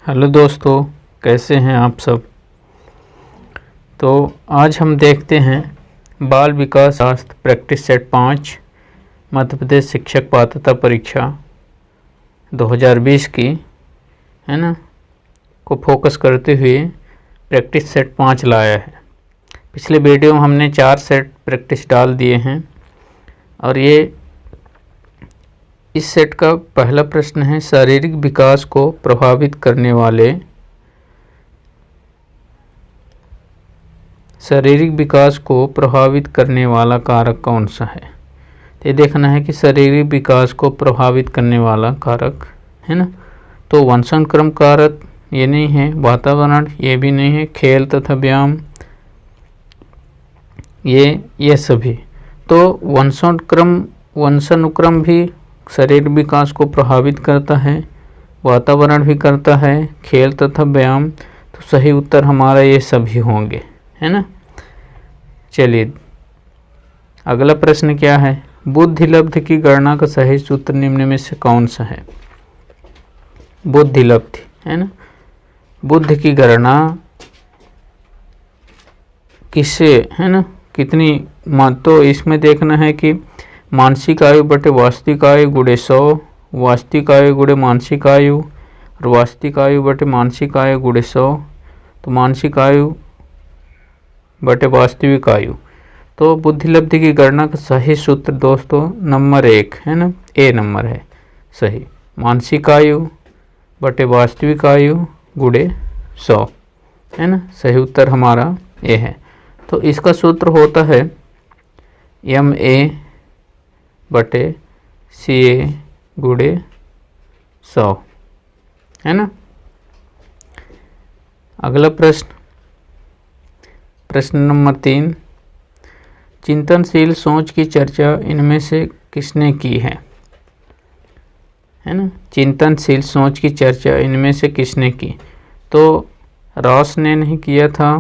Hello दोस्तों, कैसे हैं आप सब। तो आज हम देखते हैं बाल विकास शास्त्र प्रैक्टिस सेट 5 मध्य प्रदेश शिक्षक पात्रता परीक्षा 2020 की है ना को फोकस करते हुए प्रैक्टिस सेट 5 लाया है। पिछले वीडियो में हमने 4 सेट प्रैक्टिस डाल दिए हैं और ये इस सेट का पहला प्रश्न है, शारीरिक विकास को प्रभावित करने वाला कारक कौन सा है। ये देखना है कि शारीरिक विकास को प्रभावित करने वाला कारक है ना। तो वंशानुक्रम कारक ये नहीं है, वातावरण ये भी नहीं है, खेल तथा व्यायाम ये सभी। तो वंशानुक्रम भी शरीर विकास को प्रभावित करता है, वातावरण भी करता है, खेल तथा व्यायाम। तो सही उत्तर हमारा ये सभी होंगे, है ना। चलिए अगला प्रश्न क्या है, बुद्धिलब्धि की गणना का सही सूत्र निम्न में से कौन सा है। बुद्धिलब्धि है ना, बुद्धि की गणना किससे है ना, कितनी। तो इसमें देखना है कि मानसिक आयु बटे वास्तविक आयु गुणे 100, वास्तविक आयु गुणे मानसिक आयु और वास्तविक आयु बटे मानसिक आयु गुणे 100। तो मानसिक आयु बटे वास्तविक आयु। तो बुद्धिलब्धि की गणना का सही सूत्र दोस्तों नंबर 1 है ना, ए नंबर है सही। मानसिक आयु बटे वास्तविक आयु गुणे 100 है ना, सही उत्तर हमारा ए है। तो इसका सूत्र होता है MA बटे CA गुणे 100 है ना। अगला प्रश्न नंबर 3, चिंतनशील सोच की चर्चा इनमें से किसने की है ना। चिंतनशील सोच की चर्चा इनमें से किसने की। तो रॉस ने नहीं किया था,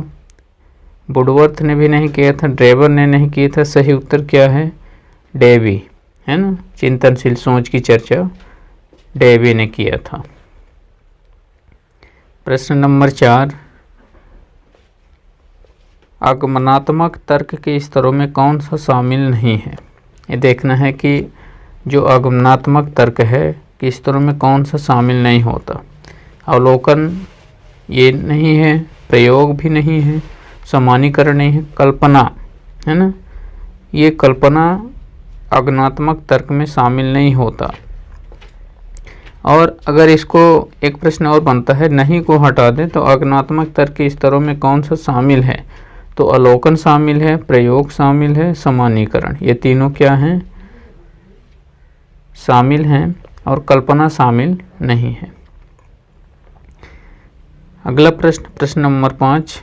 वुडवर्थ ने भी नहीं किया था, ड्रेबर ने नहीं किया था। सही उत्तर क्या है, डेवी है ना। चिंतनशील सोच की चर्चा डेवी ने किया था। प्रश्न नंबर 4, आगमनात्मक तर्क के स्तरों में कौन सा शामिल नहीं है। ये देखना है कि जो आगमनात्मक तर्क है कि स्तरों में कौन सा शामिल नहीं होता। अवलोकन ये नहीं है, प्रयोग भी नहीं है, सामान्यीकरण नहीं है, कल्पना है ना। ये कल्पना आगमनात्मक तर्क में शामिल नहीं होता। और अगर इसको एक प्रश्न और बनता है, नहीं को हटा दें तो आगमनात्मक तर्क के स्तरों में कौन सा शामिल है। तो अवलोकन शामिल है, प्रयोग शामिल है, सामान्यीकरण, ये तीनों क्या हैं, शामिल हैं और कल्पना शामिल नहीं है। अगला प्रश्न नंबर 5,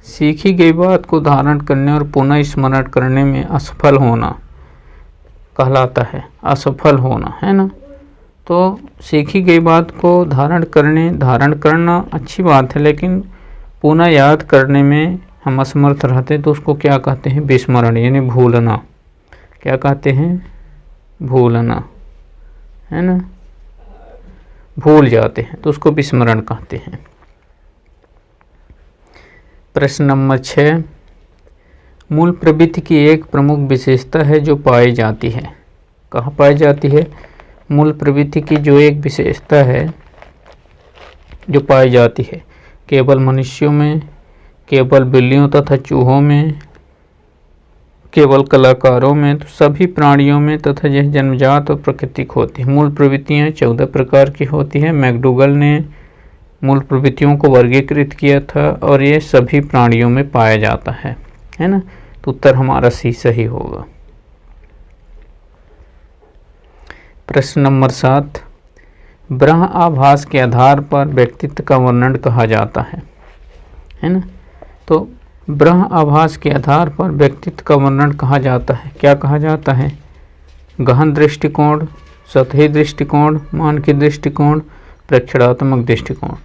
सीखी गई बात को धारण करने और पुनः स्मरण करने में असफल होना कहलाता है। असफल होना है ना। तो सीखी गई बात को धारण करना अच्छी बात है, लेकिन पुनः याद करने में हम असमर्थ रहते हैं तो उसको क्या कहते हैं, विस्मरण, यानी भूलना। क्या कहते हैं, भूलना है ना, भूल जाते हैं तो उसको विस्मरण कहते हैं। प्रश्न नंबर 6, मूल प्रवृत्ति की एक प्रमुख विशेषता है जो पाई जाती है। कहाँ पाई जाती है, मूल प्रवृत्ति की जो एक विशेषता है जो पाई जाती है, केवल मनुष्यों में, केवल बिल्लियों तथा चूहों में, केवल कलाकारों में, तो सभी प्राणियों में तथा यह जन्मजात और प्राकृतिक होती है। मूल प्रवृत्तियाँ 14 प्रकार की होती है। मैकडूगल ने मूल प्रवृत्तियों को वर्गीकृत किया था और ये सभी प्राणियों में पाया जाता है ना। तो उत्तर हमारा सी सही होगा। प्रश्न नंबर 7, ब्रह्म आभास के आधार पर व्यक्तित्व का वर्णन कहा जाता है ना। तो ब्रह्म आभास के आधार पर व्यक्तित्व का वर्णन कहा जाता है। क्या कहा जाता है, गहन दृष्टिकोण, सतही दृष्टिकोण, मानकीय दृष्टिकोण, प्रेक्षणात्मक दृष्टिकोण।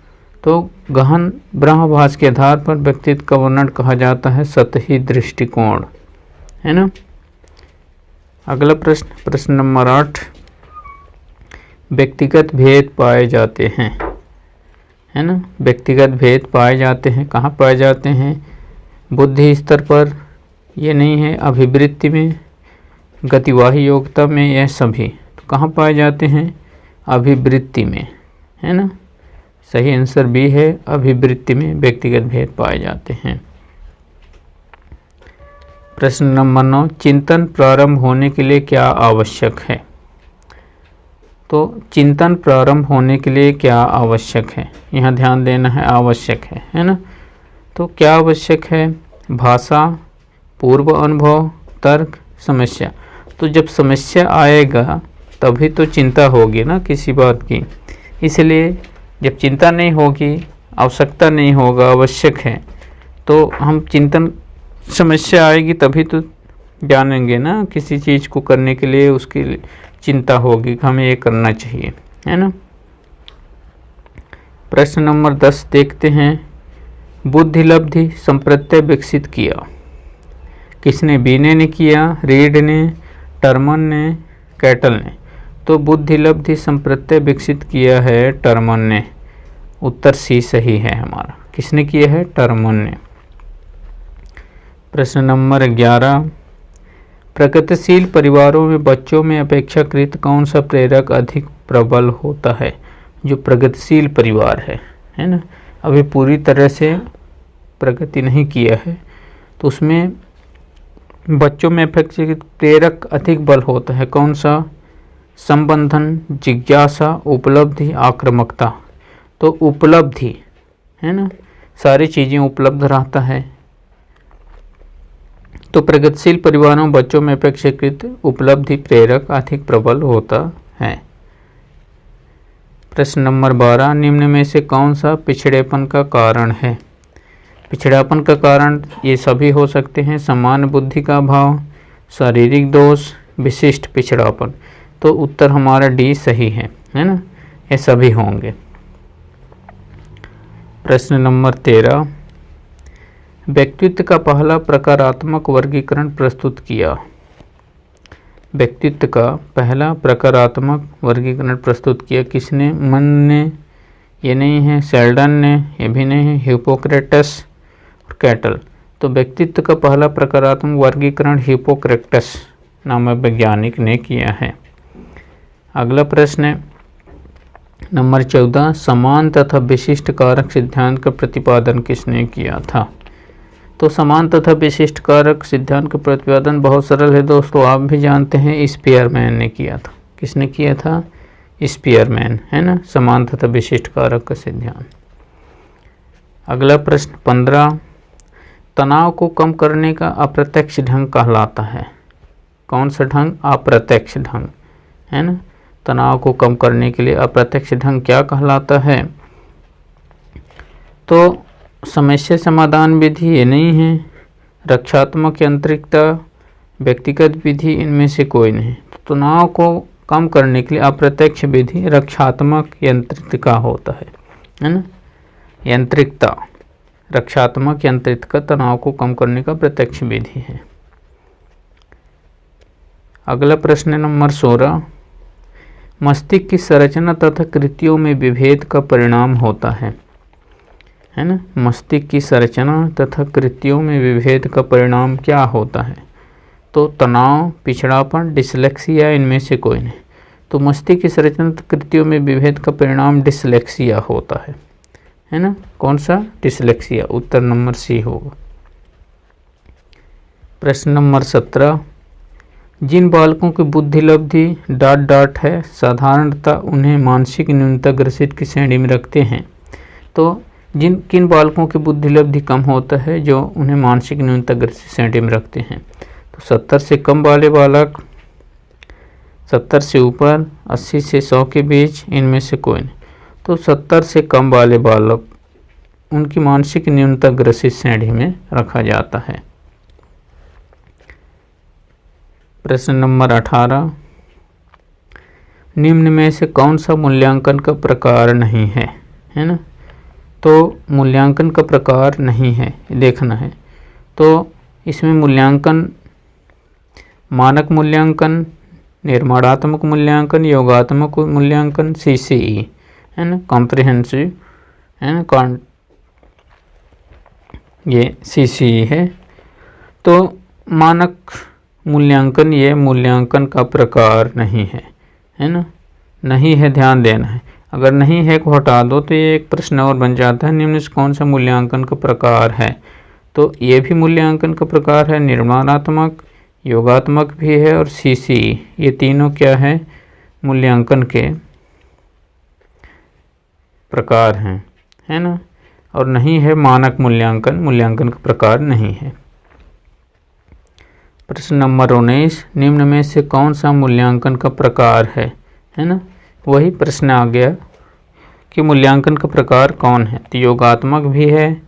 तो गहन ब्रह्माभास के आधार पर व्यक्तित्व का वर्णन कहा जाता है सतही दृष्टिकोण है ना। अगला प्रश्न नंबर 8, व्यक्तिगत भेद पाए जाते हैं है ना। व्यक्तिगत भेद पाए जाते हैं, कहाँ पाए जाते हैं? बुद्धि स्तर पर, ये नहीं है अभिवृत्ति में, गतिवाही योग्यता में, यह सभी तो कहाँ पाए जाते हैं? अभिवृत्ति में, है ना। सही आंसर बी है, अभिवृत्ति में व्यक्तिगत भेद पाए जाते हैं। प्रश्न नंबर 9, चिंतन प्रारंभ होने के लिए क्या आवश्यक है? तो चिंतन प्रारंभ होने के लिए क्या आवश्यक है? यहाँ ध्यान देना है, आवश्यक है ना। तो क्या आवश्यक है? भाषा, पूर्व अनुभव, तर्क, समस्या। तो जब समस्या आएगा तभी तो चिंता होगी ना किसी बात की, इसलिए जब चिंता नहीं होगी, आवश्यकता नहीं होगा, आवश्यक है, तो हम चिंतन, समस्या आएगी तभी तो जानेंगे ना किसी चीज़ को करने के लिए, उसकी चिंता होगी कि हमें ये करना चाहिए, है ना। प्रश्न नंबर 10 देखते हैं। बुद्धिलब्धि संप्रत्यय विकसित किया किसने? बीने ने किया, रीड ने, टर्मन ने, कैटल ने। तो बुद्धिलब्धि संप्रत्यय विकसित किया है टर्मन ने। उत्तर सी सही है हमारा। किसने किया है? टर्मन ने। प्रश्न नंबर 11, प्रगतिशील परिवारों में बच्चों में अपेक्षाकृत कौन सा प्रेरक अधिक प्रबल होता है? जो प्रगतिशील परिवार है ना, अभी पूरी तरह से प्रगति नहीं किया है, तो उसमें बच्चों में अपेक्षाकृत प्रेरक अधिक बल होता है। कौन सा? संबंधन, जिज्ञासा, उपलब्धि, आक्रामकता। तो उपलब्धि, है ना, सारी चीज़ें उपलब्ध रहता है। तो प्रगतिशील परिवारों में बच्चों में अपेक्षाकृत उपलब्धि प्रेरक अधिक प्रबल होता है। प्रश्न नंबर 12, निम्न में से कौन सा पिछड़ेपन का कारण है? पिछड़ापन का कारण ये सभी हो सकते हैं। सामान्य बुद्धि का अभाव, शारीरिक दोष, विशिष्ट पिछड़ापन। तो उत्तर हमारा डी सही है ना, ये सभी होंगे। प्रश्न नंबर 13, व्यक्तित्व का पहला प्रकारात्मक वर्गीकरण प्रस्तुत किया। व्यक्तित्व का पहला प्रकारात्मक वर्गीकरण प्रस्तुत किया किसने? मन ने, ये नहीं है, शेल्डन ने, ये भी नहीं है, हिप्पोक्रेटस और कैटल। तो व्यक्तित्व का पहला प्रकारात्मक वर्गीकरण हिप्पोक्रेटस नामक वैज्ञानिक ने किया है। अगला प्रश्न है नंबर 14, समान तथा विशिष्ट कारक सिद्धांत का प्रतिपादन किसने किया था? तो समान तथा विशिष्ट कारक सिद्धांत का प्रतिपादन बहुत सरल है दोस्तों, आप भी जानते हैं, स्पीयरमैन ने किया था। किसने किया था? स्पीयरमैन, है ना, समान तथा विशिष्ट कारक का सिद्धांत। अगला प्रश्न 15, तनाव को कम करने का अप्रत्यक्ष ढंग कहलाता है। कौन सा ढंग? अप्रत्यक्ष ढंग, है ना। तनाव को कम करने के लिए अप्रत्यक्ष ढंग क्या कहलाता है? तो समस्या समाधान विधि ये नहीं है, रक्षात्मक यांत्रिकता, व्यक्तिगत विधि, इनमें से कोई नहीं। तो तनाव को कम करने के लिए अप्रत्यक्ष विधि रक्षात्मक यांत्रिकता होता है ना। यांत्रिकता, रक्षात्मक यांत्रिकता तनाव को कम करने का प्रत्यक्ष विधि है। अगला प्रश्न नंबर 16, मस्तिष्क की संरचना तथा कृतियों में विभेद का परिणाम होता है ना। मस्तिष्क की संरचना तथा कृतियों में विभेद का परिणाम क्या होता है? तो तनाव, पिछड़ापन, डिसलेक्सिया, इनमें से कोई नहीं। तो मस्तिष्क की संरचना तथा कृतियों में विभेद का परिणाम डिसलेक्सिया होता है ना। कौन सा? डिसलेक्सिया। उत्तर नंबर सी होगा। प्रश्न नंबर 17, जिन बालकों की बुद्धिलब्धि डॉट है, साधारणतः उन्हें मानसिक न्यूनता ग्रसित की श्रेणी में रखते हैं। तो किन बालकों की बुद्धिलब्धि कम होता है? जो उन्हें मानसिक न्यूनता ग्रसित श्रेणी में रखते हैं। तो 70 से कम वाले बालक, 70 से ऊपर, 80 से 100 के बीच, इनमें से कोई नहीं। तो 70 से कम वाले बालक उनकी मानसिक न्यूनता ग्रसित श्रेणी में रखा जाता है। प्रश्न नंबर 18, निम्न में से कौन सा मूल्यांकन का प्रकार नहीं है ना। तो मूल्यांकन का प्रकार नहीं है, देखना है। तो इसमें मूल्यांकन, मानक मूल्यांकन, निर्माणात्मक मूल्यांकन, योगात्मक मूल्यांकन, CCE, है ना, कॉम्प्रिहेंसिव है ना, ये CCE है। तो मानक मूल्यांकन ये मूल्यांकन का प्रकार नहीं है ना, नहीं है, ध्यान देना है। अगर नहीं है को हटा दो तो ये एक प्रश्न और बन जाता है, निम्न से कौन सा मूल्यांकन का प्रकार है। तो ये भी मूल्यांकन का प्रकार है, निर्माणात्मक, योगात्मक भी है और CCE, ये तीनों क्या है, मूल्यांकन के प्रकार हैं, है ना। और नहीं है मानक मूल्यांकन, मूल्यांकन का प्रकार नहीं है। प्रश्न नंबर 19, निम्न में से कौन सा मूल्यांकन का प्रकार है ना। वही प्रश्न आ गया कि मूल्यांकन का प्रकार कौन है। तो योगात्मक भी है,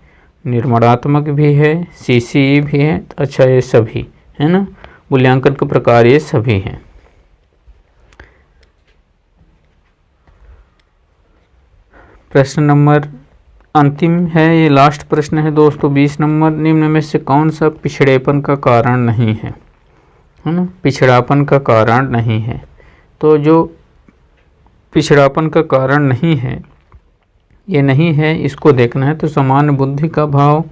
निर्माणात्मक भी है, CCE भी है। अच्छा, ये सभी है ना, मूल्यांकन का प्रकार ये सभी हैं। प्रश्न नंबर अंतिम है, ये लास्ट प्रश्न है दोस्तों, 20 नंबर, निम्न में से कौन सा पिछड़ेपन का कारण नहीं है ना, पिछड़ापन का कारण नहीं है। तो जो पिछड़ापन का कारण नहीं है, ये नहीं है, इसको देखना है। तो सामान्य बुद्धि का भाव,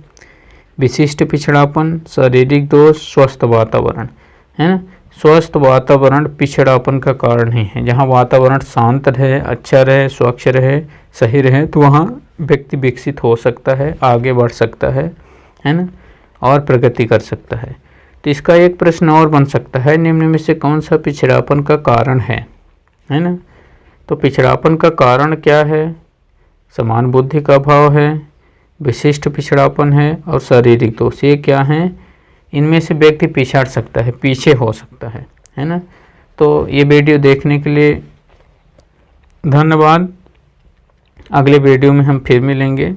विशिष्ट पिछड़ापन, शारीरिक दोष, स्वस्थ वातावरण, है ना। स्वस्थ वातावरण पिछड़ापन का कारण नहीं है। जहाँ वातावरण शांत रहे, अच्छा रहे, स्वच्छ रहे, सही रहे, तो वहाँ व्यक्ति विकसित हो सकता है, आगे बढ़ सकता है ना, और प्रगति कर सकता है। तो इसका एक प्रश्न और बन सकता है, निम्न में से कौन सा पिछड़ापन का कारण है ना। तो पिछड़ापन का कारण क्या है, समान बुद्धि का अभाव है, विशिष्ट पिछड़ापन है और शारीरिक दोष। ये क्या हैं, इनमें से व्यक्ति पिछड़ सकता है, पीछे हो सकता है ना। तो ये वीडियो देखने के लिए धन्यवाद। अगले वीडियो में हम फिर मिलेंगे।